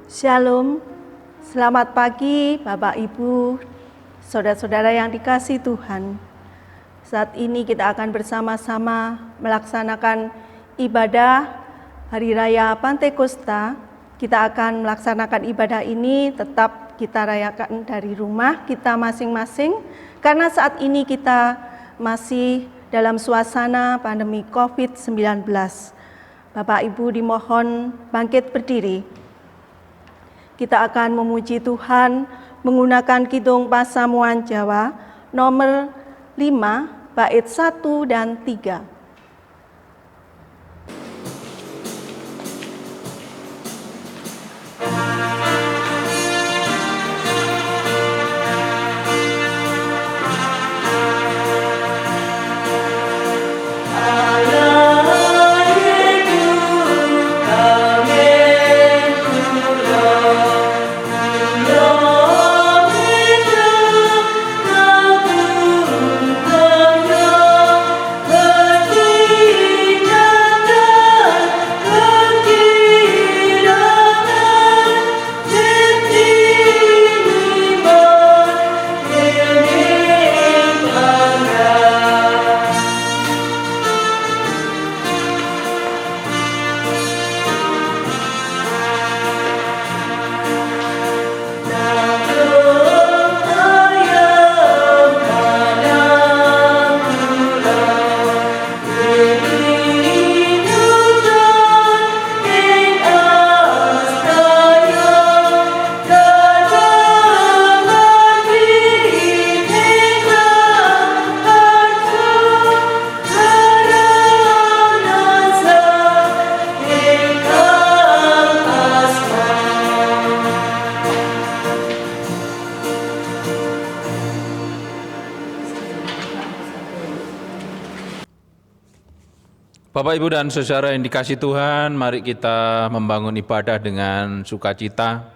Shalom, selamat pagi Bapak Ibu, saudara-saudara yang dikasihi Tuhan. Saat ini kita akan bersama-sama melaksanakan ibadah Hari Raya Pantekosta. Kita akan melaksanakan ibadah ini tetap kita rayakan dari rumah kita masing-masing, karena saat ini kita masih dalam suasana pandemi COVID-19. Bapak Ibu dimohon bangkit berdiri. Kita akan memuji Tuhan menggunakan kidung Pasamuan Jawa nomor 5 bait 1 dan 3. Bapak, Ibu, dan Saudara yang dikasihi Tuhan, mari kita membangun ibadah dengan sukacita.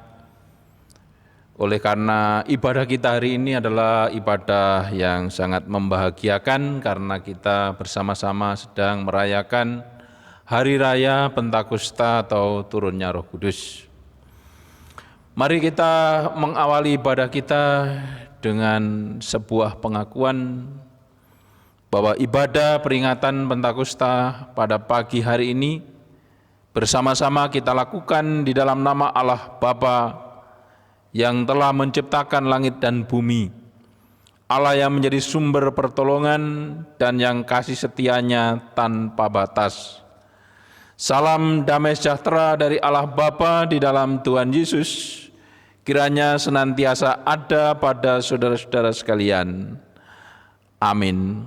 Oleh karena ibadah kita hari ini adalah ibadah yang sangat membahagiakan karena kita bersama-sama sedang merayakan Hari Raya Pentakosta atau turunnya Roh Kudus. Mari kita mengawali ibadah kita dengan sebuah pengakuan bahwa ibadah peringatan Pentakosta pada pagi hari ini bersama-sama kita lakukan di dalam nama Allah Bapa yang telah menciptakan langit dan bumi, Allah yang menjadi sumber pertolongan dan yang kasih setianya tanpa batas. Salam damai sejahtera dari Allah Bapa di dalam Tuhan Yesus, kiranya senantiasa ada pada saudara-saudara sekalian. Amin.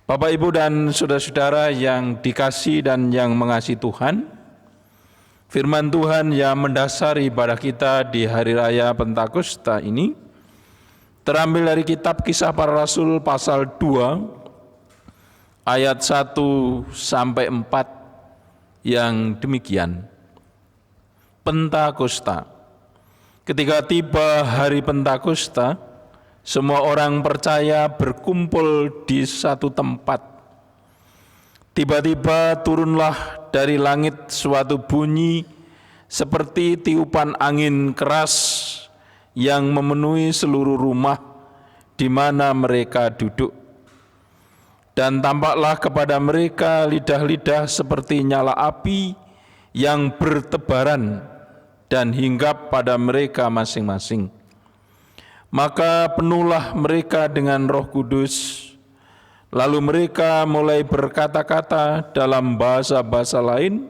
Bapak, Ibu, dan saudara-saudara yang dikasihi dan yang mengasihi Tuhan, firman Tuhan yang mendasari ibadah kita di Hari Raya Pentakosta ini terambil dari kitab Kisah Para Rasul pasal 2 ayat 1 sampai 4 yang demikian. Pentakosta. Ketika tiba hari Pentakosta, semua orang percaya berkumpul di satu tempat. Tiba-tiba turunlah dari langit suatu bunyi seperti tiupan angin keras yang memenuhi seluruh rumah di mana mereka duduk. Dan tampaklah kepada mereka lidah-lidah seperti nyala api yang bertebaran dan hinggap pada mereka masing-masing. Maka penuhlah mereka dengan Roh Kudus, lalu mereka mulai berkata-kata dalam bahasa-bahasa lain,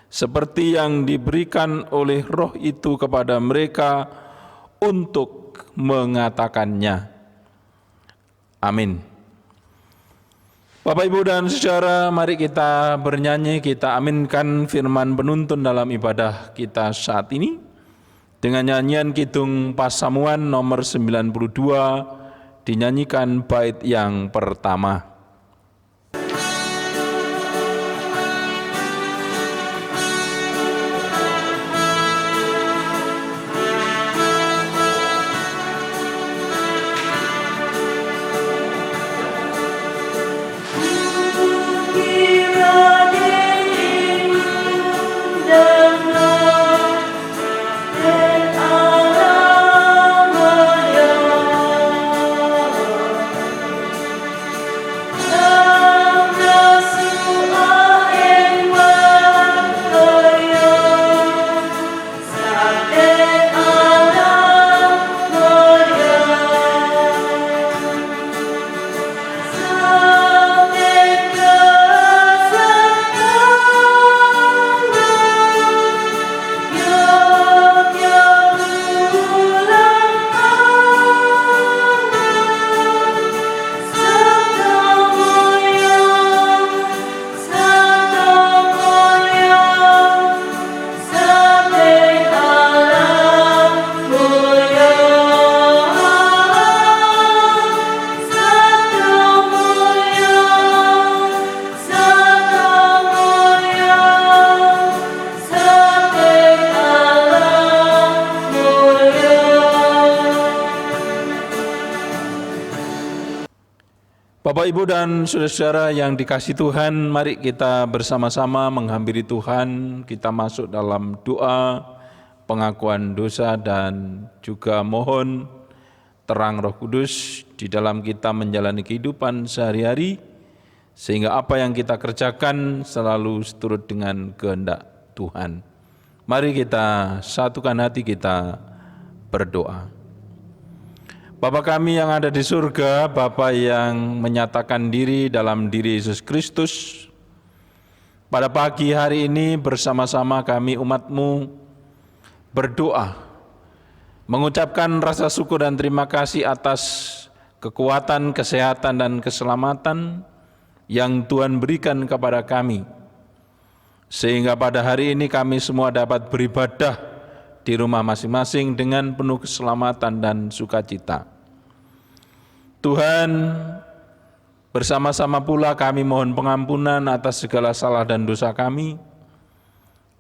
seperti yang diberikan oleh Roh itu kepada mereka untuk mengatakannya. Amin. Bapak, Ibu, dan saudara, mari kita bernyanyi, kita aminkan firman penuntun dalam ibadah kita saat ini dengan nyanyian kidung Pasamuan nomor 92, dinyanyikan bait yang pertama. Bapak, Ibu, dan saudara-saudara yang dikasihi Tuhan, mari kita bersama-sama menghampiri Tuhan. Kita masuk dalam doa, pengakuan dosa, dan juga mohon terang Roh Kudus di dalam kita menjalani kehidupan sehari-hari, sehingga apa yang kita kerjakan selalu seturut dengan kehendak Tuhan. Mari kita satukan hati kita berdoa. Bapa kami yang ada di surga, Bapa yang menyatakan diri dalam diri Yesus Kristus, pada pagi hari ini bersama-sama kami umat-Mu berdoa, mengucapkan rasa syukur dan terima kasih atas kekuatan, kesehatan, dan keselamatan yang Tuhan berikan kepada kami, sehingga pada hari ini kami semua dapat beribadah di rumah masing-masing dengan penuh keselamatan dan sukacita. Tuhan, bersama-sama pula kami mohon pengampunan atas segala salah dan dosa kami.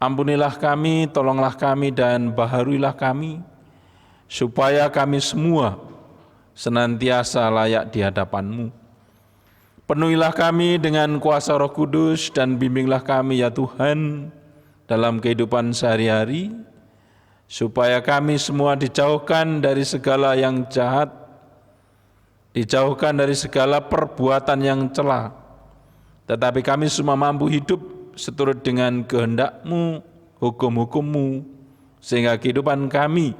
Ampunilah kami, tolonglah kami, dan baharuilah kami, supaya kami semua senantiasa layak di hadapan-Mu. Penuhilah kami dengan kuasa Roh Kudus dan bimbinglah kami ya Tuhan dalam kehidupan sehari-hari, supaya kami semua dijauhkan dari segala yang jahat, dijauhkan dari segala perbuatan yang cela, tetapi kami semua mampu hidup seturut dengan kehendak-Mu, hukum-hukum-Mu, sehingga kehidupan kami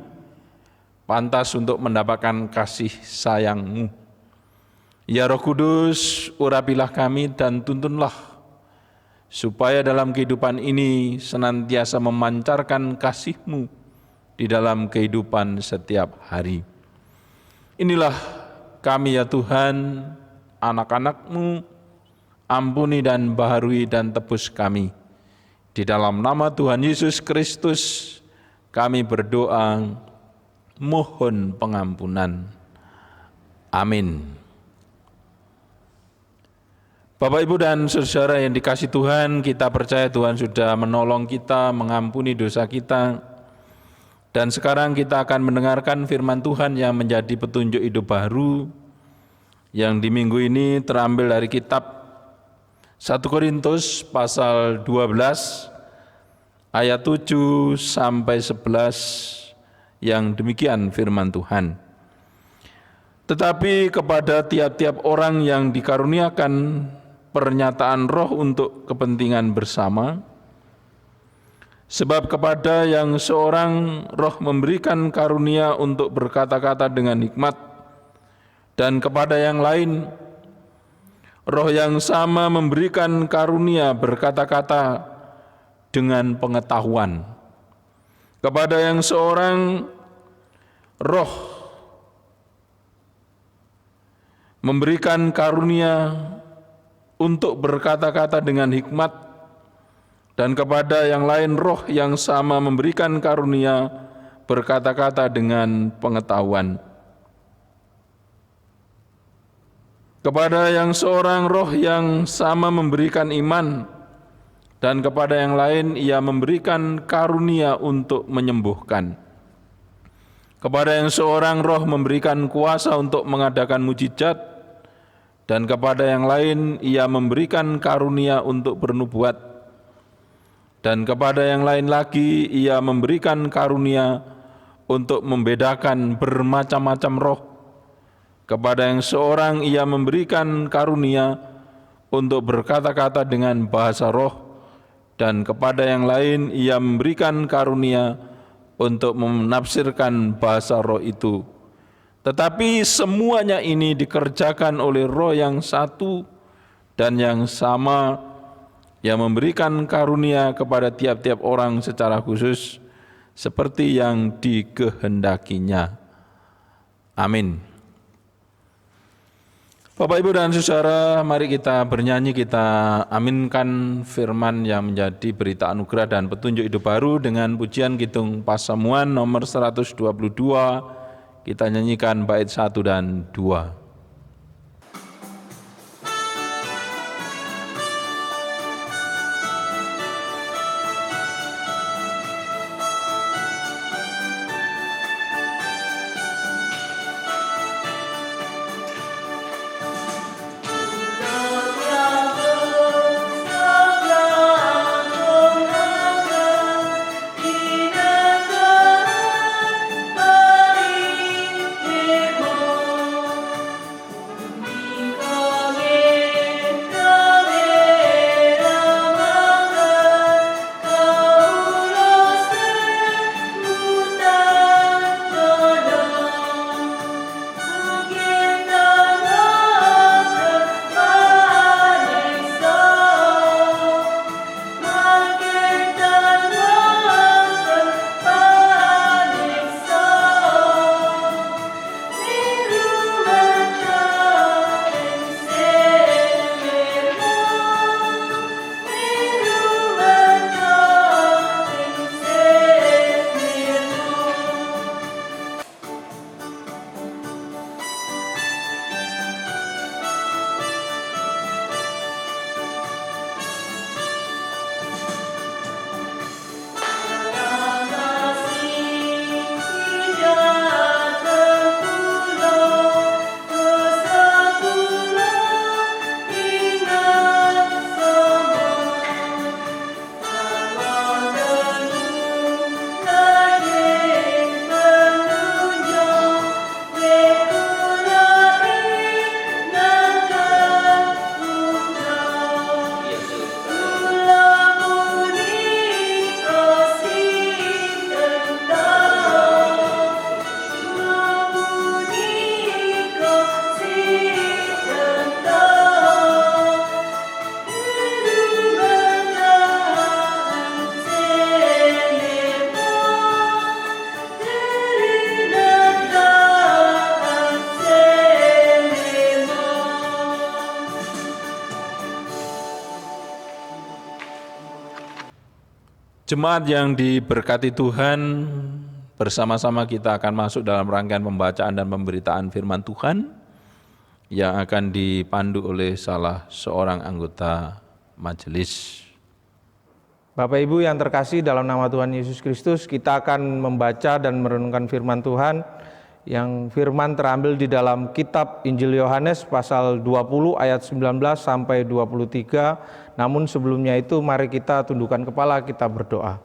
pantas untuk mendapatkan kasih sayang-Mu. Ya Roh Kudus, urapilah kami dan tuntunlah, supaya dalam kehidupan ini senantiasa memancarkan kasih-Mu di dalam kehidupan setiap hari. Inilah kami ya Tuhan, anak-anak-Mu, ampuni dan baharui dan tebus kami. Di dalam nama Tuhan Yesus Kristus kami berdoa, mohon pengampunan. Amin. Bapak, Ibu, dan saudara yang dikasihi Tuhan, kita percaya Tuhan sudah menolong kita, mengampuni dosa kita. Dan sekarang kita akan mendengarkan firman Tuhan yang menjadi petunjuk hidup baru, yang di minggu ini terambil dari kitab 1 Korintus pasal 12 ayat 7 sampai 11, yang demikian firman Tuhan. Tetapi kepada tiap-tiap orang yang dikaruniakan pernyataan roh untuk kepentingan bersama, sebab kepada yang seorang roh memberikan karunia untuk berkata-kata dengan hikmat, dan kepada yang lain roh yang sama memberikan karunia berkata-kata dengan pengetahuan. Kepada yang seorang roh memberikan karunia untuk berkata-kata dengan hikmat, dan kepada yang lain roh yang sama memberikan karunia berkata-kata dengan pengetahuan. Kepada yang seorang roh yang sama memberikan iman, dan kepada yang lain ia memberikan karunia untuk menyembuhkan. Kepada yang seorang roh memberikan kuasa untuk mengadakan mujizat, dan kepada yang lain ia memberikan karunia untuk bernubuat. Dan kepada yang lain lagi ia memberikan karunia untuk membedakan bermacam-macam roh. Kepada yang seorang ia memberikan karunia untuk berkata-kata dengan bahasa roh, dan kepada yang lain ia memberikan karunia untuk menafsirkan bahasa roh itu. Tetapi semuanya ini dikerjakan oleh roh yang satu dan yang sama, yang memberikan karunia kepada tiap-tiap orang secara khusus, seperti yang dikehendakinya. Amin. Bapak, Ibu, dan saudara, mari kita bernyanyi, kita aminkan firman yang menjadi berita anugerah dan petunjuk hidup baru dengan pujian Kidung Pasamuan nomor 122. Kita nyanyikan bait 1 dan 2. Jemaat yang diberkati Tuhan, bersama-sama kita akan masuk dalam rangkaian pembacaan dan pemberitaan firman Tuhan yang akan dipandu oleh salah seorang anggota majelis. Bapak Ibu yang terkasih, dalam nama Tuhan Yesus Kristus, kita akan membaca dan merenungkan firman Tuhan yang firman terambil di dalam kitab Injil Yohanes pasal 20 ayat 19 sampai 23. Namun sebelumnya itu mari kita tundukkan kepala, kita berdoa.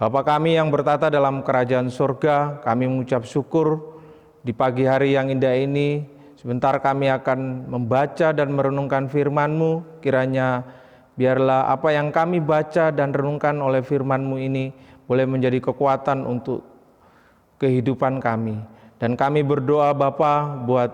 Bapa kami yang bertata dalam kerajaan surga, kami mengucap syukur di pagi hari yang indah ini. Sebentar kami akan membaca dan merenungkan firman-Mu. Kiranya biarlah apa yang kami baca dan renungkan oleh firman-Mu ini boleh menjadi kekuatan untuk kehidupan kami. Dan kami berdoa Bapa buat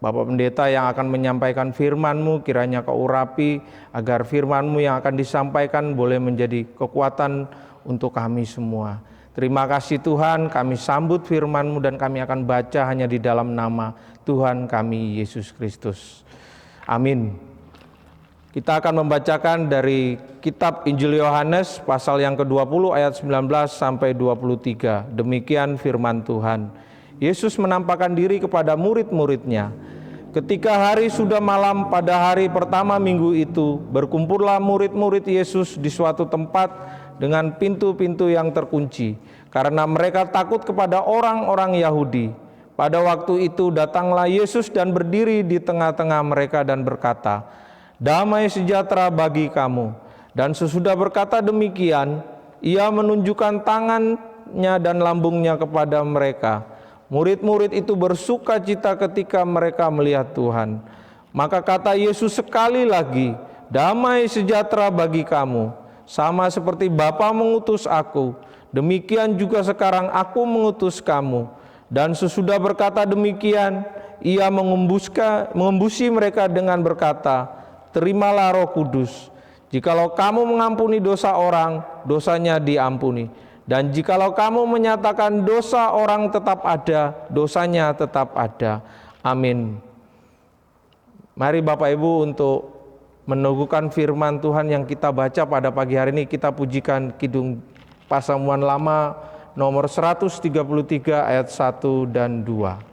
Bapak Pendeta yang akan menyampaikan firman-Mu, kiranya Kau urapi agar firman-Mu yang akan disampaikan boleh menjadi kekuatan untuk kami semua. Terima kasih Tuhan, kami sambut firman-Mu dan kami akan baca hanya di dalam nama Tuhan kami Yesus Kristus. Amin. Kita akan membacakan dari kitab Injil Yohanes pasal yang ke-20 ayat 19 sampai 23. Demikian firman Tuhan. Yesus menampakkan diri kepada murid-muridnya. Ketika hari sudah malam pada hari pertama minggu itu, berkumpullah murid-murid Yesus di suatu tempat dengan pintu-pintu yang terkunci, karena mereka takut kepada orang-orang Yahudi. Pada waktu itu datanglah Yesus dan berdiri di tengah-tengah mereka dan berkata, "Damai sejahtera bagi kamu." Dan sesudah berkata demikian, Ia menunjukkan tangannya dan lambungnya kepada mereka. Murid-murid itu bersuka cita ketika mereka melihat Tuhan. Maka kata Yesus sekali lagi, "Damai sejahtera bagi kamu. Sama seperti Bapa mengutus aku, demikian juga sekarang aku mengutus kamu." Dan sesudah berkata demikian, Ia mengembusi mereka dengan berkata, "Terimalah Roh Kudus. Jikalau kamu mengampuni dosa orang, dosanya diampuni. Dan jikalau kamu menyatakan dosa orang tetap ada, dosanya tetap ada." Amin. Mari Bapak Ibu untuk meneguhkan firman Tuhan yang kita baca pada pagi hari ini, kita pujikan Kidung Pasamuan Lama nomor 133 ayat 1 dan 2.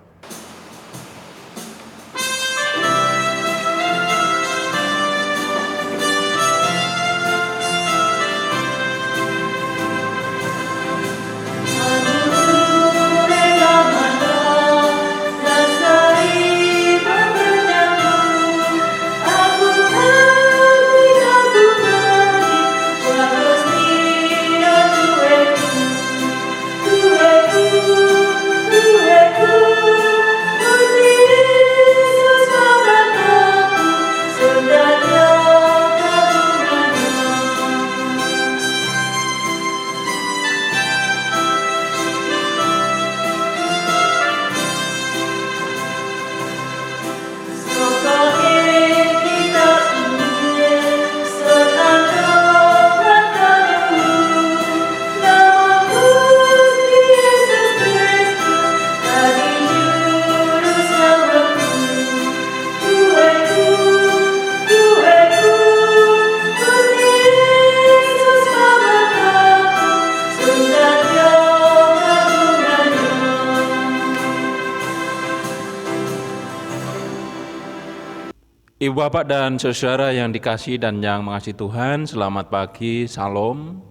Ibu bapak dan saudara yang dikasihi dan yang mengasihi Tuhan, selamat pagi, salam.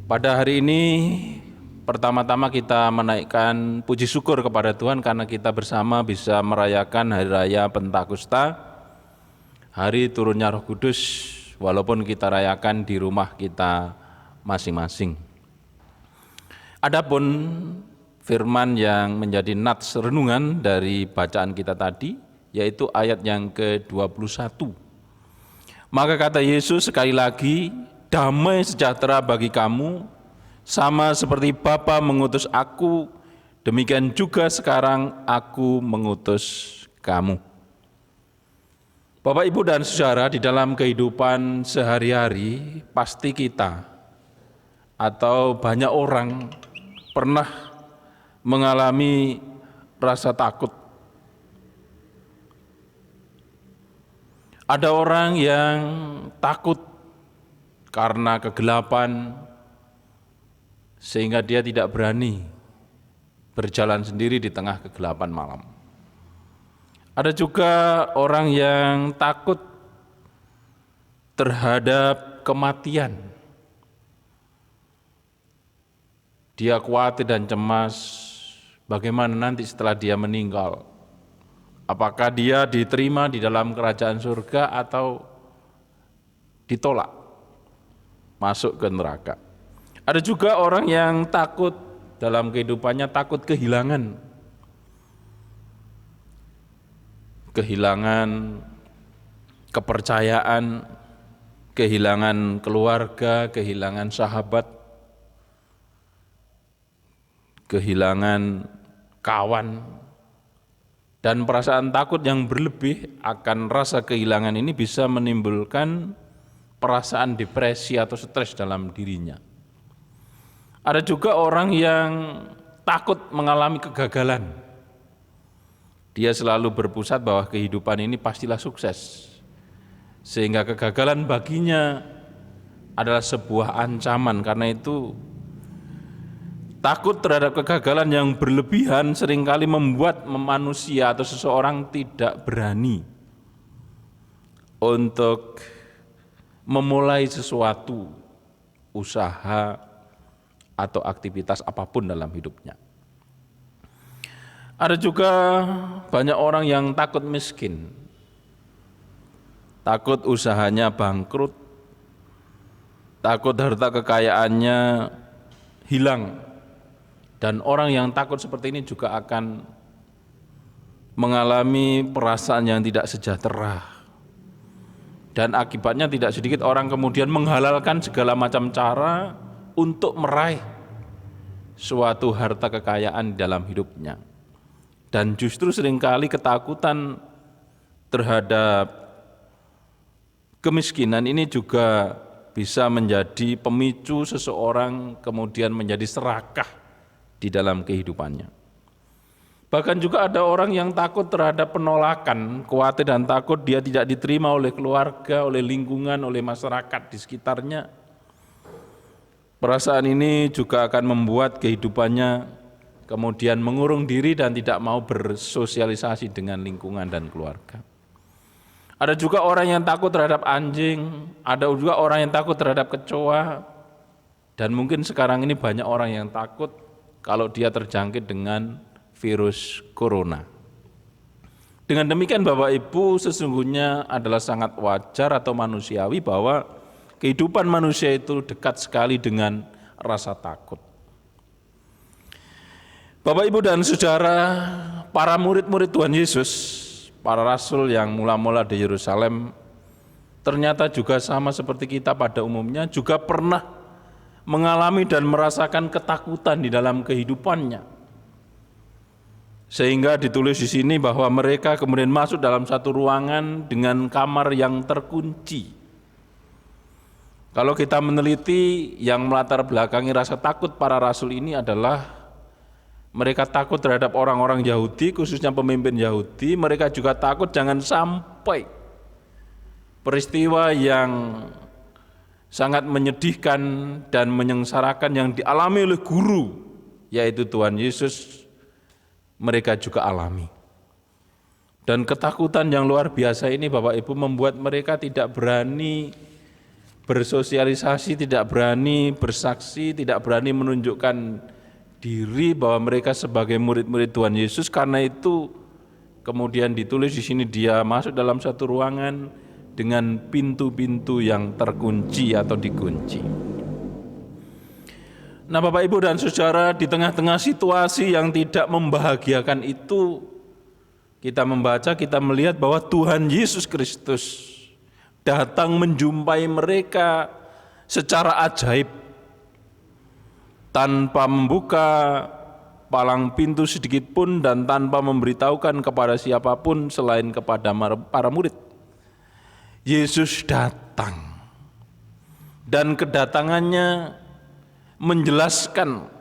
Pada hari ini pertama-tama kita menaikkan puji syukur kepada Tuhan karena kita bersama bisa merayakan Hari Raya Pentakosta, hari turunnya Roh Kudus, walaupun kita rayakan di rumah kita masing-masing. Adapun firman yang menjadi nats renungan dari bacaan kita tadi, yaitu ayat yang ke-21. Maka kata Yesus sekali lagi, "Damai sejahtera bagi kamu, sama seperti Bapa mengutus aku, demikian juga sekarang aku mengutus kamu." Bapak, Ibu, dan saudara, di dalam kehidupan sehari-hari, pasti kita atau banyak orang pernah mengalami rasa takut. Ada orang yang takut karena kegelapan, sehingga dia tidak berani berjalan sendiri di tengah kegelapan malam. Ada juga orang yang takut terhadap kematian. Dia khawatir dan cemas bagaimana nanti setelah dia meninggal. Apakah dia diterima di dalam kerajaan surga atau ditolak masuk ke neraka. Ada juga orang yang takut dalam kehidupannya, takut kehilangan kepercayaan, kehilangan keluarga, kehilangan sahabat, kehilangan kawan, dan perasaan takut yang berlebih akan rasa kehilangan ini bisa menimbulkan perasaan depresi atau stres dalam dirinya. Ada juga orang yang takut mengalami kegagalan. Dia selalu berpusat bahwa kehidupan ini pastilah sukses. Sehingga kegagalan baginya adalah sebuah ancaman. Karena itu takut terhadap kegagalan yang berlebihan seringkali membuat manusia atau seseorang tidak berani untuk memulai sesuatu, usaha, atau aktivitas apapun dalam hidupnya. Ada juga banyak orang yang takut miskin, takut usahanya bangkrut, takut harta kekayaannya hilang. Dan orang yang takut seperti ini juga akan mengalami perasaan yang tidak sejahtera. Dan akibatnya tidak sedikit orang kemudian menghalalkan segala macam cara untuk meraih suatu harta kekayaan dalam hidupnya. Dan justru seringkali ketakutan terhadap kemiskinan ini juga bisa menjadi pemicu seseorang kemudian menjadi serakah di dalam kehidupannya. Bahkan juga ada orang yang takut terhadap penolakan, khawatir dan takut dia tidak diterima oleh keluarga, oleh lingkungan, oleh masyarakat di sekitarnya. Perasaan ini juga akan membuat kehidupannya kemudian mengurung diri dan tidak mau bersosialisasi dengan lingkungan dan keluarga. Ada juga orang yang takut terhadap anjing, ada juga orang yang takut terhadap kecoa, dan mungkin sekarang ini banyak orang yang takut kalau dia terjangkit dengan virus corona. Dengan demikian Bapak Ibu, sesungguhnya adalah sangat wajar atau manusiawi bahwa kehidupan manusia itu dekat sekali dengan rasa takut. Bapak Ibu dan Saudara, para murid-murid Tuhan Yesus, para rasul yang mula-mula di Yerusalem, ternyata juga sama seperti kita pada umumnya, juga pernah mengalami dan merasakan ketakutan di dalam kehidupannya. Sehingga ditulis di sini bahwa mereka kemudian masuk dalam satu ruangan dengan kamar yang terkunci. Kalau kita meneliti yang melatar belakangi rasa takut para rasul ini adalah mereka takut terhadap orang-orang Yahudi, khususnya pemimpin Yahudi. Mereka juga takut jangan sampai peristiwa yang sangat menyedihkan dan menyengsarakan yang dialami oleh guru, yaitu Tuhan Yesus, mereka juga alami. Dan ketakutan yang luar biasa ini Bapak Ibu membuat mereka tidak berani bersosialisasi, tidak berani bersaksi, tidak berani menunjukkan diri bahwa mereka sebagai murid-murid Tuhan Yesus. Karena itu kemudian ditulis di sini dia masuk dalam satu ruangan dengan pintu-pintu yang terkunci atau dikunci. Nah Bapak Ibu dan Saudara, di tengah-tengah situasi yang tidak membahagiakan itu, kita membaca, kita melihat bahwa Tuhan Yesus Kristus datang menjumpai mereka secara ajaib, tanpa membuka palang pintu sedikit pun dan tanpa memberitahukan kepada siapapun selain kepada para murid. Yesus datang, dan kedatangannya menjelaskan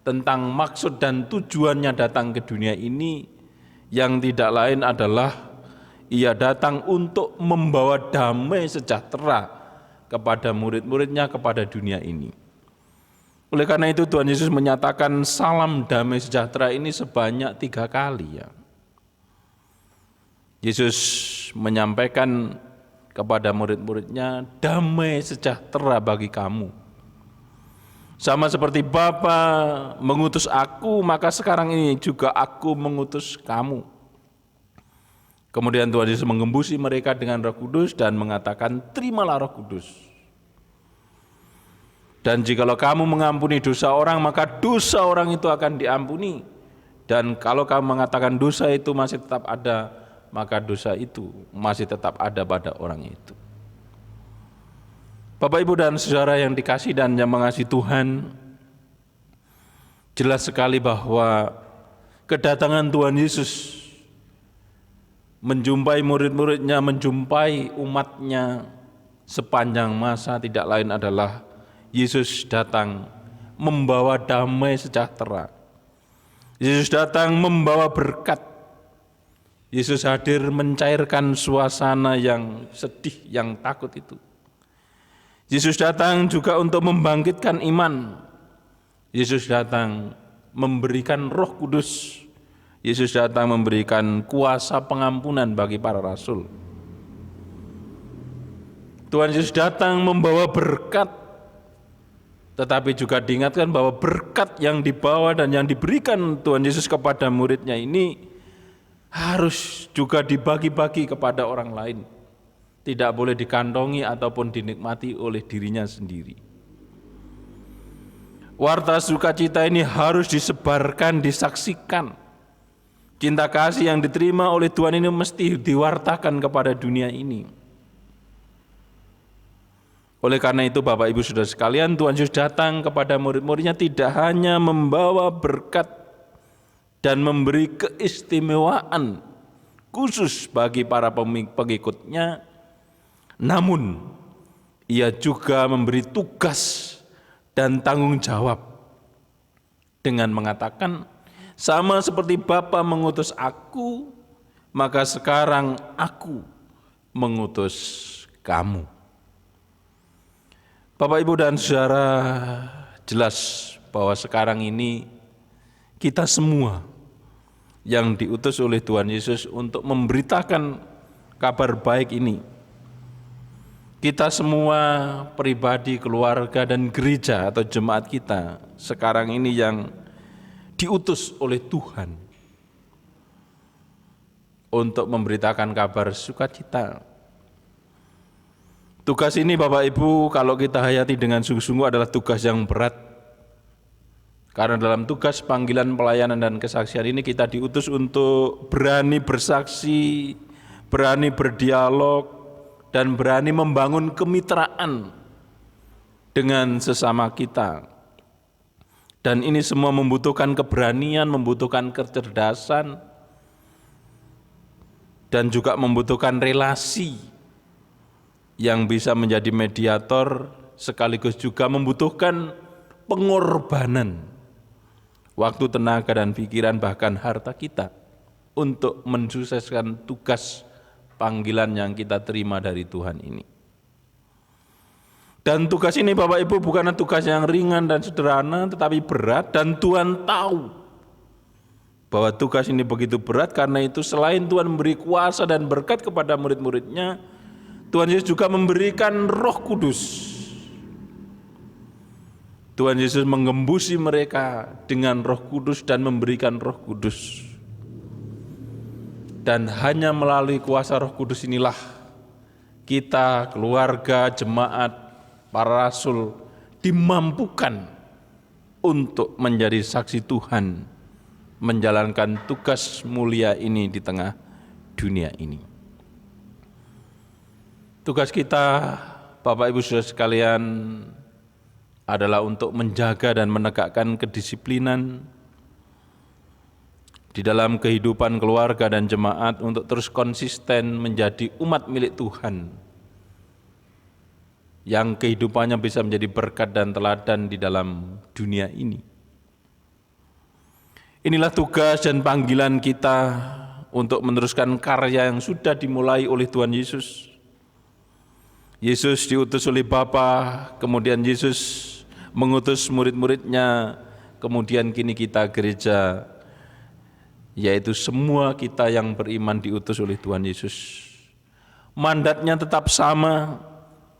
tentang maksud dan tujuannya datang ke dunia ini, yang tidak lain adalah ia datang untuk membawa damai sejahtera kepada murid-muridnya, kepada dunia ini. Oleh karena itu Tuhan Yesus menyatakan salam damai sejahtera ini sebanyak 3 kali ya. Yesus menyampaikan kepada murid-muridnya, damai sejahtera bagi kamu. Sama seperti Bapa mengutus aku, maka sekarang ini juga aku mengutus kamu. Kemudian Tuhan Yesus mengembusi mereka dengan Roh Kudus dan mengatakan, terimalah Roh Kudus. Dan jikalau kamu mengampuni dosa orang, maka dosa orang itu akan diampuni. Dan kalau kamu mengatakan dosa itu masih tetap ada, maka dosa itu masih tetap ada pada orang itu. Bapak, Ibu, dan Saudara yang dikasihi dan yang mengasihi Tuhan, jelas sekali bahwa kedatangan Tuhan Yesus menjumpai murid-muridnya, menjumpai umatnya sepanjang masa tidak lain adalah Yesus datang membawa damai sejahtera. Yesus datang membawa berkat. Yesus hadir mencairkan suasana yang sedih, yang takut itu. Yesus datang juga untuk membangkitkan iman. Yesus datang memberikan Roh Kudus. Yesus datang memberikan kuasa pengampunan bagi para rasul. Tuhan Yesus datang membawa berkat. Tetapi juga diingatkan bahwa berkat yang dibawa dan yang diberikan Tuhan Yesus kepada muridnya ini harus juga dibagi-bagi kepada orang lain. Tidak boleh dikantongi ataupun dinikmati oleh dirinya sendiri. Warta sukacita ini harus disebarkan, disaksikan. Cinta kasih yang diterima oleh Tuhan ini mesti diwartakan kepada dunia ini. Oleh karena itu Bapak Ibu Saudara sekalian, Tuhan Yesus datang kepada murid-muridnya tidak hanya membawa berkat dan memberi keistimewaan khusus bagi para pengikutnya, namun ia juga memberi tugas dan tanggung jawab dengan mengatakan, sama seperti Bapa mengutus aku, maka sekarang aku mengutus kamu. Bapak, Ibu, dan Saudara, jelas bahwa sekarang ini kita semua yang diutus oleh Tuhan Yesus untuk memberitakan kabar baik ini. Kita semua pribadi, keluarga, dan gereja atau jemaat kita sekarang ini yang diutus oleh Tuhan untuk memberitakan kabar sukacita. Tugas ini Bapak Ibu kalau kita hayati dengan sungguh-sungguh adalah tugas yang berat. Karena dalam tugas panggilan pelayanan dan kesaksian ini kita diutus untuk berani bersaksi, berani berdialog, dan berani membangun kemitraan dengan sesama kita. Dan ini semua membutuhkan keberanian, membutuhkan kecerdasan, dan juga membutuhkan relasi yang bisa menjadi mediator, sekaligus juga membutuhkan pengorbanan waktu, tenaga, dan pikiran, bahkan harta kita untuk mensukseskan tugas panggilan yang kita terima dari Tuhan ini. Dan tugas ini Bapak Ibu bukanlah tugas yang ringan dan sederhana, tetapi berat, dan Tuhan tahu bahwa tugas ini begitu berat. Karena itu selain Tuhan memberi kuasa dan berkat kepada murid-muridnya, Tuhan Yesus juga memberikan Roh Kudus. Tuhan Yesus mengembusi mereka dengan Roh Kudus dan memberikan Roh Kudus. Dan hanya melalui kuasa Roh Kudus inilah kita, keluarga, jemaat, para rasul dimampukan untuk menjadi saksi Tuhan, menjalankan tugas mulia ini di tengah dunia ini. Tugas kita, Bapak Ibu Saudara sekalian, adalah untuk menjaga dan menegakkan kedisiplinan di dalam kehidupan keluarga dan jemaat untuk terus konsisten menjadi umat milik Tuhan yang kehidupannya bisa menjadi berkat dan teladan di dalam dunia ini. Inilah tugas dan panggilan kita untuk meneruskan karya yang sudah dimulai oleh Tuhan Yesus, Yesus diutus oleh Bapa, kemudian Yesus mengutus murid-muridnya, kemudian kini kita gereja, yaitu semua kita yang beriman diutus oleh Tuhan Yesus. Mandatnya tetap sama,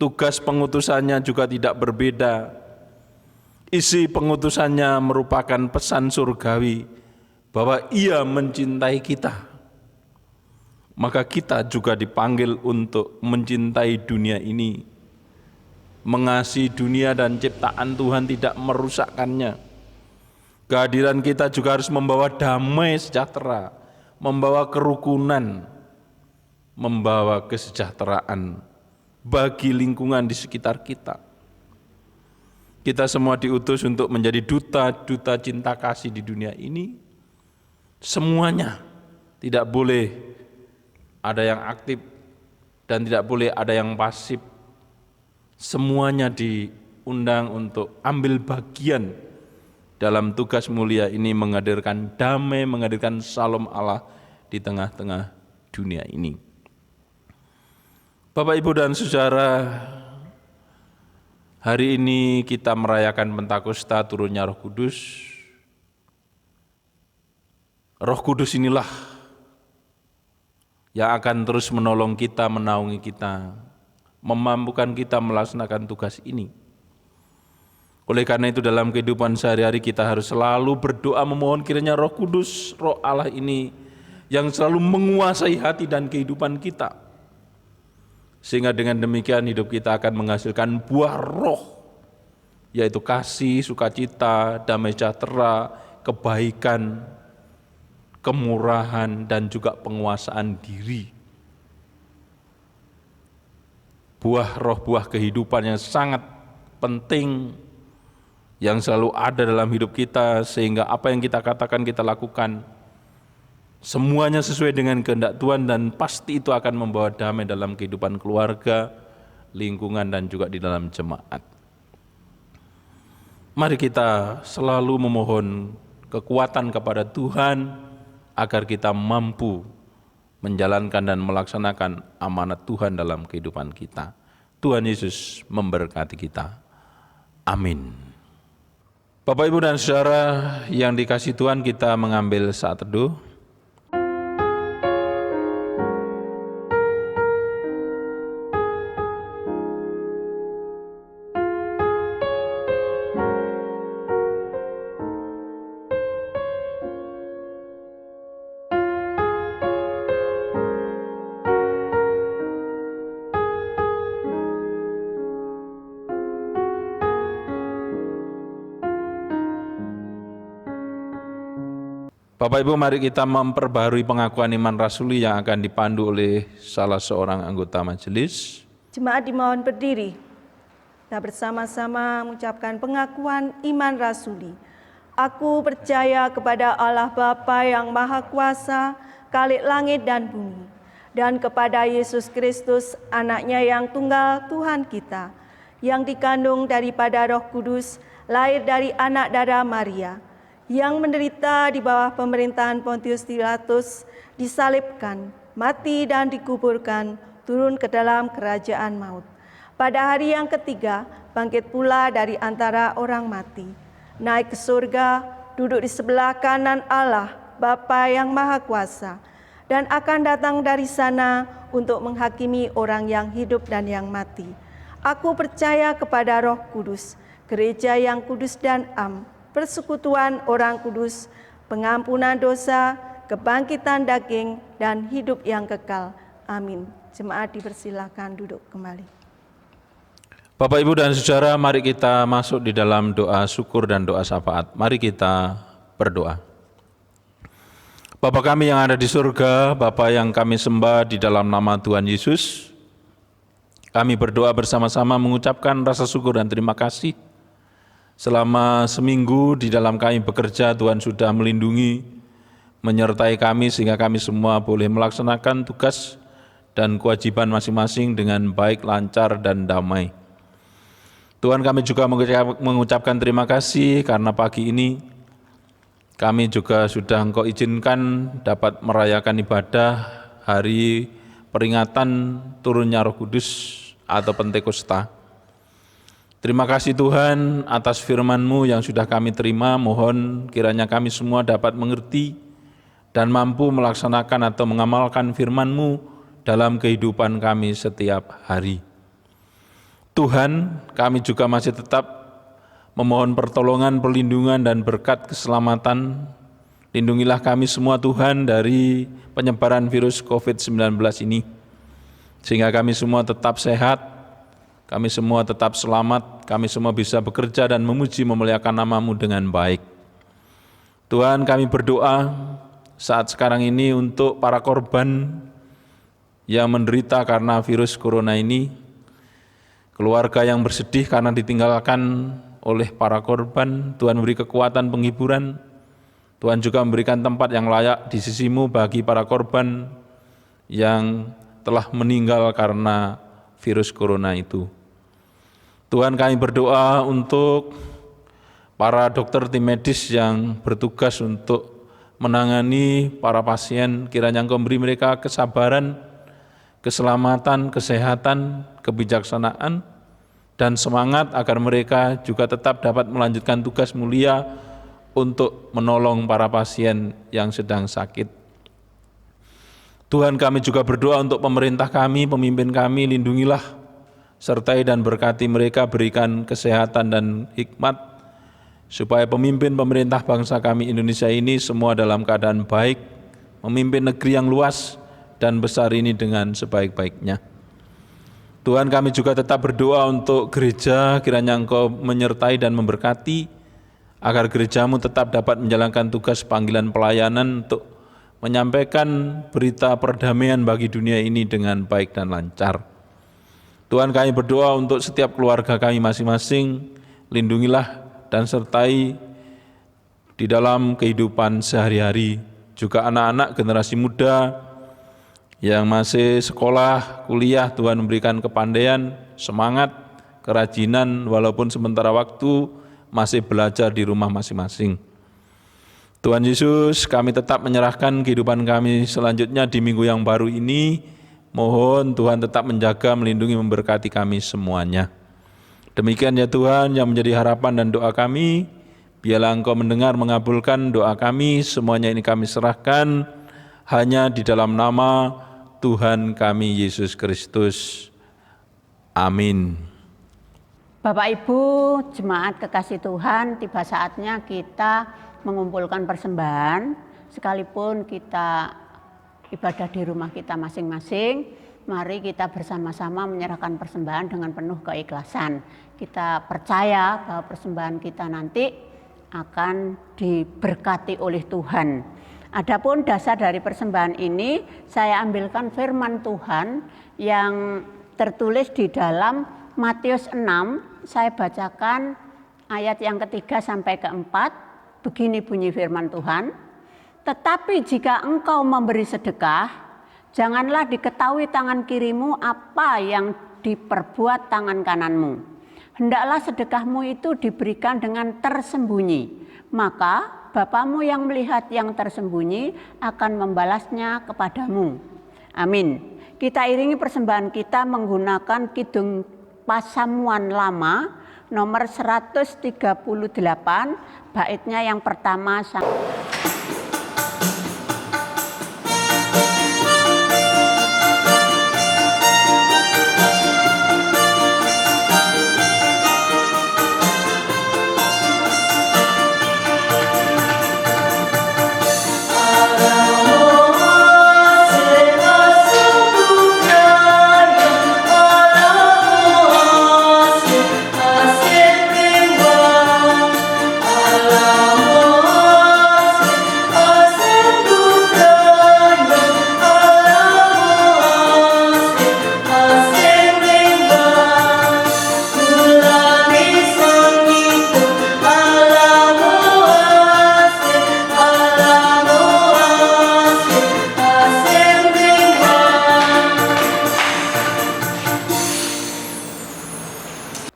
tugas pengutusannya juga tidak berbeda. Isi pengutusannya merupakan pesan surgawi bahwa Ia mencintai kita. Maka kita juga dipanggil untuk mencintai dunia ini, mengasihi dunia dan ciptaan Tuhan, tidak merusakkannya. Kehadiran kita juga harus membawa damai sejahtera, membawa kerukunan, membawa kesejahteraan bagi lingkungan di sekitar kita. Kita semua diutus untuk menjadi duta-duta cinta kasih di dunia ini. Semuanya, tidak boleh ada yang aktif dan tidak boleh ada yang pasif. Semuanya diundang untuk ambil bagian dalam tugas mulia ini, menghadirkan damai, menghadirkan Shalom Allah di tengah-tengah dunia ini. Bapak, Ibu, dan Saudara, hari ini kita merayakan Pentakosta, turunnya Roh Kudus. Roh Kudus inilah yang akan terus menolong kita, menaungi kita, memampukan kita melaksanakan tugas ini. Oleh karena itu dalam kehidupan sehari-hari kita harus selalu berdoa memohon kiranya Roh Kudus, Roh Allah ini yang selalu menguasai hati dan kehidupan kita. Sehingga dengan demikian hidup kita akan menghasilkan buah roh, yaitu kasih, sukacita, damai sejahtera, kebaikan, kemurahan, dan juga penguasaan diri. Buah roh, buah kehidupan yang sangat penting, yang selalu ada dalam hidup kita, sehingga apa yang kita katakan, kita lakukan, semuanya sesuai dengan kehendak Tuhan, dan pasti itu akan membawa damai dalam kehidupan keluarga, lingkungan, dan juga di dalam jemaat. Mari kita selalu memohon kekuatan kepada Tuhan, agar kita mampu menjalankan dan melaksanakan amanat Tuhan dalam kehidupan kita. Tuhan Yesus memberkati kita. Amin. Bapak, Ibu, dan Saudara yang dikasihi Tuhan, kita mengambil saat teduh. Bapak, Ibu, mari kita memperbarui pengakuan iman rasuli yang akan dipandu oleh salah seorang anggota majelis. Jemaat dimohon berdiri. Kita bersama-sama mengucapkan pengakuan iman rasuli. Aku percaya kepada Allah Bapa yang Maha Kuasa, Khalik langit dan bumi, dan kepada Yesus Kristus, Anaknya yang tunggal Tuhan kita, yang dikandung daripada Roh Kudus, lahir dari anak darah Maria, yang menderita di bawah pemerintahan Pontius Pilatus, disalibkan, mati dan dikuburkan, turun ke dalam kerajaan maut. Pada hari yang ketiga, bangkit pula dari antara orang mati, naik ke surga, duduk di sebelah kanan Allah, Bapa yang Maha Kuasa, dan akan datang dari sana untuk menghakimi orang yang hidup dan yang mati. Aku percaya kepada Roh Kudus, gereja yang kudus dan am, persekutuan orang kudus, pengampunan dosa, kebangkitan daging, dan hidup yang kekal. Amin. Jemaat dipersilakan duduk kembali. Bapak, Ibu, dan Saudara, mari kita masuk di dalam doa syukur dan doa syafaat. Mari kita berdoa. Bapa kami yang ada di surga, Bapa yang kami sembah di dalam nama Tuhan Yesus, kami berdoa bersama-sama mengucapkan rasa syukur dan terima kasih. Selama seminggu di dalam kami bekerja, Tuhan sudah melindungi, menyertai kami sehingga kami semua boleh melaksanakan tugas dan kewajiban masing-masing dengan baik, lancar, dan damai. Tuhan, kami juga mengucapkan terima kasih karena pagi ini kami juga sudah Engkau izinkan dapat merayakan ibadah hari peringatan turunnya Roh Kudus atau Pentakosta. Terima kasih Tuhan atas firman-Mu yang sudah kami terima. Mohon kiranya kami semua dapat mengerti dan mampu melaksanakan atau mengamalkan firman-Mu dalam kehidupan kami setiap hari. Tuhan, kami juga masih tetap memohon pertolongan, perlindungan, dan berkat keselamatan. Lindungilah kami semua Tuhan dari penyebaran virus COVID-19 ini, sehingga kami semua tetap sehat, kami semua tetap selamat, kami semua bisa bekerja dan memuji memuliakan nama-Mu dengan baik. Tuhan, kami berdoa saat sekarang ini untuk para korban yang menderita karena virus corona ini, keluarga yang bersedih karena ditinggalkan oleh para korban. Tuhan beri kekuatan penghiburan, Tuhan juga memberikan tempat yang layak di sisi-Mu bagi para korban yang telah meninggal karena virus corona itu. Tuhan, kami berdoa untuk para dokter tim medis yang bertugas untuk menangani para pasien, kiranya Engkau memberi mereka kesabaran, keselamatan, kesehatan, kebijaksanaan, dan semangat agar mereka juga tetap dapat melanjutkan tugas mulia untuk menolong para pasien yang sedang sakit. Tuhan, kami juga berdoa untuk pemerintah kami, pemimpin kami, lindungilah, sertai dan berkati mereka, berikan kesehatan dan hikmat, supaya pemimpin pemerintah bangsa kami Indonesia ini semua dalam keadaan baik, memimpin negeri yang luas dan besar ini dengan sebaik-baiknya. Tuhan, kami juga tetap berdoa untuk gereja, kiranya Engkau menyertai dan memberkati, agar gereja-Mu tetap dapat menjalankan tugas panggilan pelayanan untuk menyampaikan berita perdamaian bagi dunia ini dengan baik dan lancar. Tuhan, kami berdoa untuk setiap keluarga kami masing-masing, lindungilah dan sertai di dalam kehidupan sehari-hari, juga anak-anak generasi muda yang masih sekolah, kuliah. Tuhan memberikan kepandaian, semangat, kerajinan, walaupun sementara waktu masih belajar di rumah masing-masing. Tuhan Yesus, kami tetap menyerahkan kehidupan kami selanjutnya di minggu yang baru ini. Mohon Tuhan tetap menjaga, melindungi, memberkati kami semuanya. Demikian ya Tuhan yang menjadi harapan dan doa kami. Biarlah Engkau mendengar, mengabulkan doa kami. Semuanya ini kami serahkan hanya di dalam nama Tuhan kami Yesus Kristus. Amin. Bapak Ibu, jemaat kekasih Tuhan, tiba saatnya kita mengumpulkan persembahan. Sekalipun kita ibadah di rumah kita masing-masing, mari kita bersama-sama menyerahkan persembahan dengan penuh keikhlasan. Kita percaya bahwa persembahan kita nanti akan diberkati oleh Tuhan. Adapun dasar dari persembahan ini, saya ambilkan firman Tuhan yang tertulis di dalam Matius 6, saya bacakan ayat yang ketiga sampai keempat. Begini bunyi firman Tuhan. Tetapi jika engkau memberi sedekah, janganlah diketahui tangan kirimu apa yang diperbuat tangan kananmu. Hendaklah sedekahmu itu diberikan dengan tersembunyi, maka Bapamu yang melihat yang tersembunyi akan membalasnya kepadamu. Amin. Kita iringi persembahan kita menggunakan Kidung Pasamuan Lama nomor 138, baitnya yang pertama.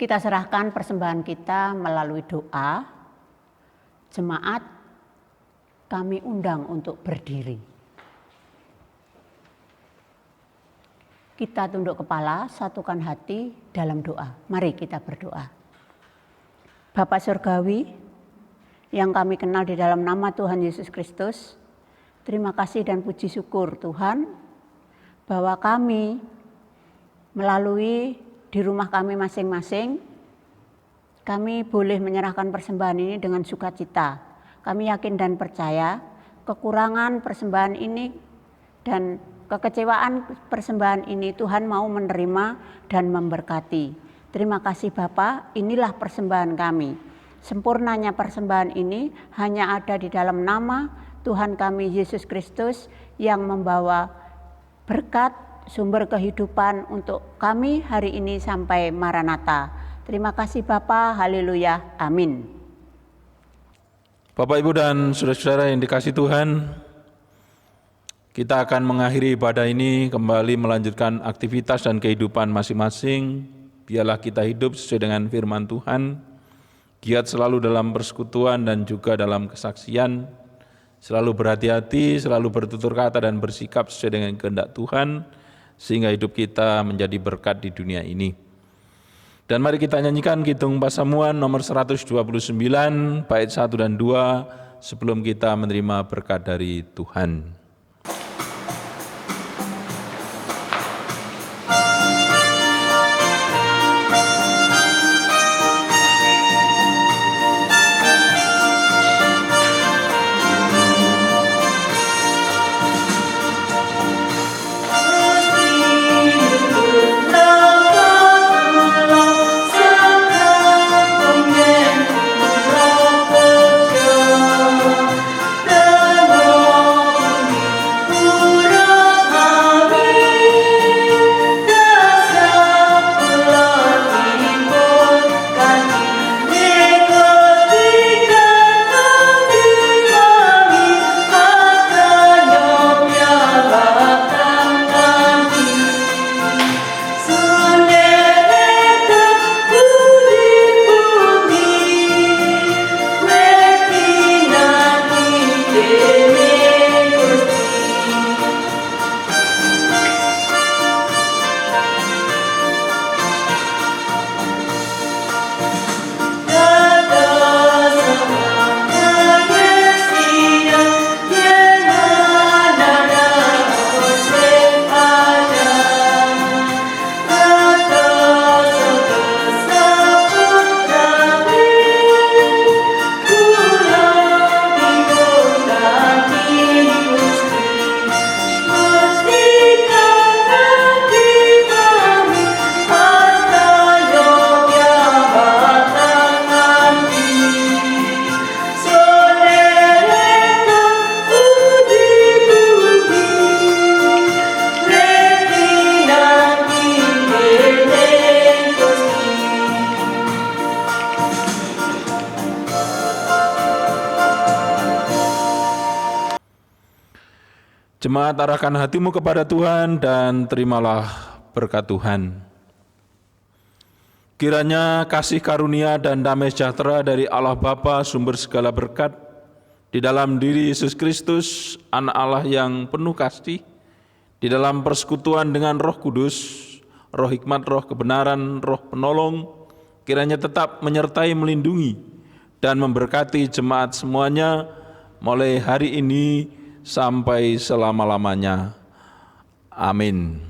Kita serahkan persembahan kita melalui doa. Jemaat kami undang untuk berdiri. Kita tunduk kepala, satukan hati dalam doa. Mari kita berdoa. Bapa Surgawi, yang kami kenal di dalam nama Tuhan Yesus Kristus, terima kasih dan puji syukur Tuhan, bahwa kami melalui di rumah kami masing-masing, kami boleh menyerahkan persembahan ini dengan sukacita. Kami yakin dan percaya kekurangan persembahan ini dan kekecewaan persembahan ini Tuhan mau menerima dan memberkati. Terima kasih Bapa, inilah persembahan kami. Sempurnanya persembahan ini hanya ada di dalam nama Tuhan kami Yesus Kristus yang membawa berkat, sumber kehidupan untuk kami hari ini sampai Maranatha. Terima kasih Bapa, haleluya, amin. Bapak, Ibu, dan saudara-saudara yang dikasihi Tuhan, kita akan mengakhiri ibadah ini kembali melanjutkan aktivitas dan kehidupan masing-masing. Biarlah kita hidup sesuai dengan firman Tuhan, giat selalu dalam persekutuan dan juga dalam kesaksian, selalu berhati-hati, selalu bertutur kata dan bersikap sesuai dengan kehendak Tuhan, sehingga hidup kita menjadi berkat di dunia ini. Dan mari kita nyanyikan Kidung Pasamuan nomor 129, bait 1 dan 2, sebelum kita menerima berkat dari Tuhan. Jemaat, arahkan hatimu kepada Tuhan dan terimalah berkat Tuhan. Kiranya kasih karunia dan damai sejahtera dari Allah Bapa, sumber segala berkat, di dalam diri Yesus Kristus, Anak Allah yang penuh kasih, di dalam persekutuan dengan Roh Kudus, Roh hikmat, Roh kebenaran, Roh penolong, kiranya tetap menyertai, melindungi, dan memberkati jemaat semuanya mulai hari ini sampai selama-lamanya. Amin.